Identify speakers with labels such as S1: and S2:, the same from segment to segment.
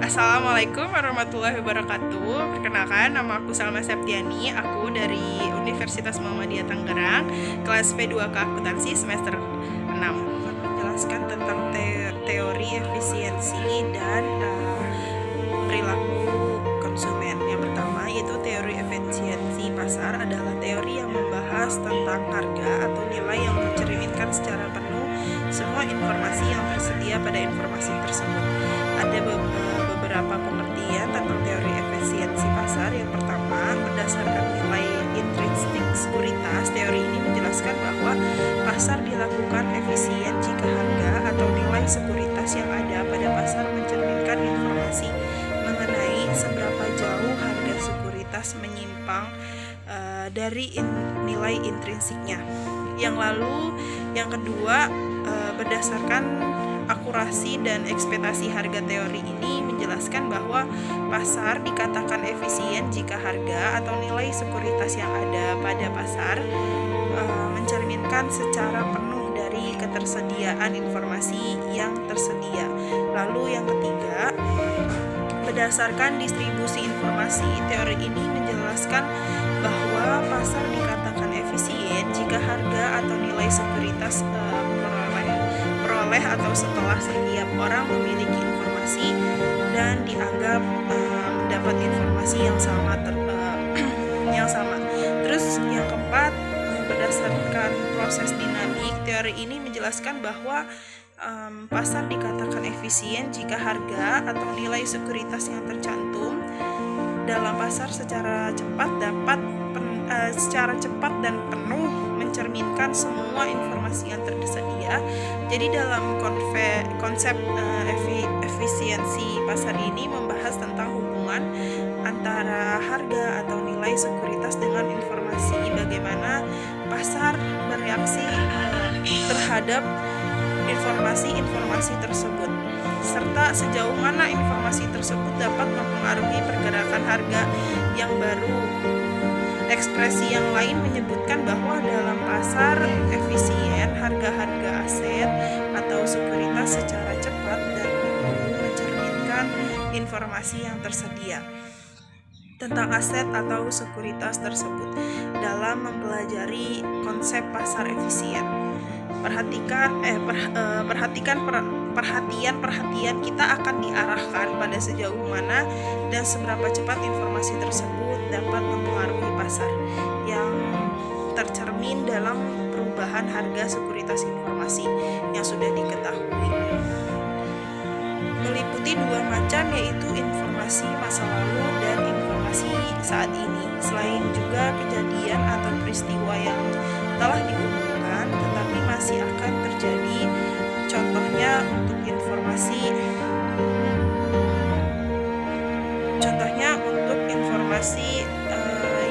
S1: Assalamualaikum warahmatullahi wabarakatuh. Perkenalkan, nama aku Salma Septiani. Aku dari Universitas Muhammadiyah Tangerang, kelas P2K Akuntansi semester 6. Menjelaskan tentang teori efisiensi dan perilaku konsumen. Yang pertama yaitu teori efisiensi pasar adalah teori yang membahas tentang harga atau nilai yang mencerminkan secara penuh semua informasi yang tersedia pada informasi tersebut. Ada beberapa pengertian tentang teori efisiensi pasar. Yang pertama, berdasarkan nilai intrinsik sekuritas, teori ini menjelaskan bahwa pasar dilakukan efisien jika harga atau nilai sekuritas yang ada pada pasar mencerminkan informasi mengenai seberapa jauh harga sekuritas menyimpang dari nilai intrinsiknya. Yang kedua, berdasarkan akurasi dan ekspektasi harga, teori ini menjelaskan bahwa pasar dikatakan efisien jika harga atau nilai sekuritas yang ada pada pasar mencerminkan secara penuh dari ketersediaan informasi yang tersedia. Lalu yang ketiga, berdasarkan distribusi informasi, teori ini menjelaskan bahwa pasar dikatakan efisien jika harga atau nilai sekuritas peroleh atau setelah setiap orang memiliki informasi dan dianggap mendapat informasi yang sama. Terus yang keempat, berdasarkan proses dinamik, teori ini menjelaskan bahwa pasar dikatakan efisien jika harga atau nilai sekuritas yang tercantum dalam pasar secara cepat dan penuh mencerminkan semua informasi yang tersedia. Jadi dalam konsep efisiensi pasar ini membahas tentang hubungan antara harga atau nilai sekuritas dengan informasi, bagaimana pasar bereaksi terhadap informasi tersebut, serta sejauh mana informasi tersebut dapat mempengaruhi pergerakan harga yang baru. Ekspresi yang lain menyebutkan bahwa dalam pasar efisien, harga-harga aset atau sekuritas secara cepat dan penuh mencerminkan informasi yang tersedia tentang aset atau sekuritas tersebut. Dalam mempelajari konsep pasar efisien, perhatian kita akan diarahkan pada sejauh mana dan seberapa cepat informasi tersebut dapat mempengaruhi pasar, yang tercermin dalam perubahan harga sekuritas informasi yang sudah diketahui. Meliputi dua macam, yaitu informasi masa lalu dan informasi saat ini. Selain juga kejadian atau peristiwa yang telah diumumkan tetapi masih akan terjadi. Contohnya untuk informasi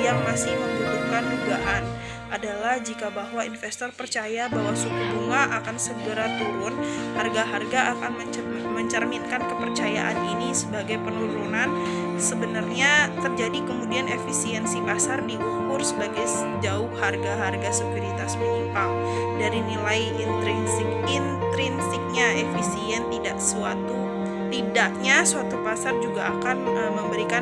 S1: yang masih membutuhkan dugaan adalah jika bahwa investor percaya bahwa suku bunga akan segera turun, harga-harga akan mencerminkan kepercayaan ini sebagai penurunan. Sebenarnya terjadi kemudian efisiensi pasar diukur sebagai sejauh harga-harga sekuritas menyimpang dari nilai intrinsiknya. Efisien tidaknya suatu pasar juga akan memberikan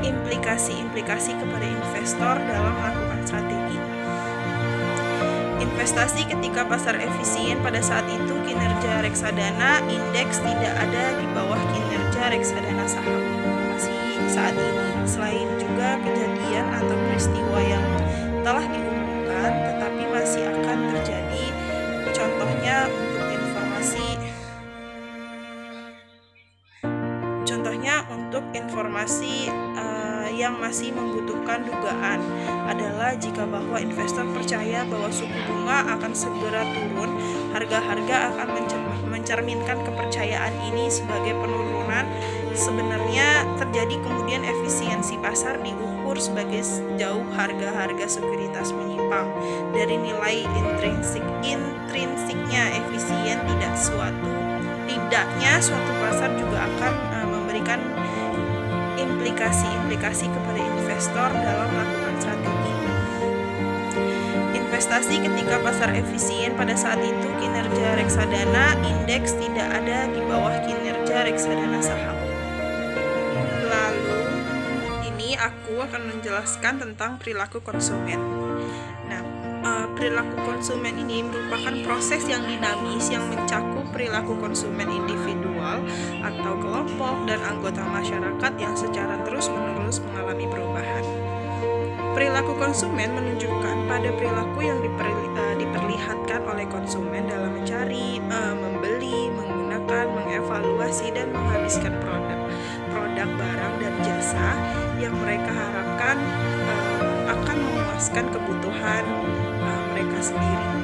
S1: implikasi kepada investor dalam melakukan strategi investasi. Ketika pasar efisien, pada saat itu kinerja reksadana indeks tidak ada di bawah kinerja reksadana saham masih saat ini. Selain juga kejadian atau peristiwa yang telah diumumkan tetapi masih akan terjadi. Contohnya untuk informasi yang masih membutuhkan dugaan adalah jika bahwa investor percaya bahwa suku bunga akan segera turun, harga-harga akan mencerminkan kepercayaan ini sebagai penurunan. Sebenarnya terjadi kemudian efisiensi pasar diukur sebagai sejauh harga-harga sekuritas menyimpang dari nilai intrinsiknya. Efisien tidaknya suatu pasar juga akan memberikan implikasi kepada investor dalam melakukan strategi investasi. Ketika pasar efisien, pada saat itu kinerja reksadana indeks tidak ada di bawah kinerja reksadana saham aku akan menjelaskan tentang perilaku konsumen. Nah, perilaku konsumen ini merupakan proses yang dinamis yang mencakup perilaku konsumen individual atau kelompok dan anggota masyarakat yang secara terus-menerus mengalami perubahan. Perilaku konsumen menunjukkan pada perilaku yang diperlihatkan oleh konsumen dalam mencari, membeli, menggunakan, mengevaluasi, dan menghabiskan produk, barang, dan jasa yang mereka harapkan akan memuaskan kebutuhan mereka sendiri.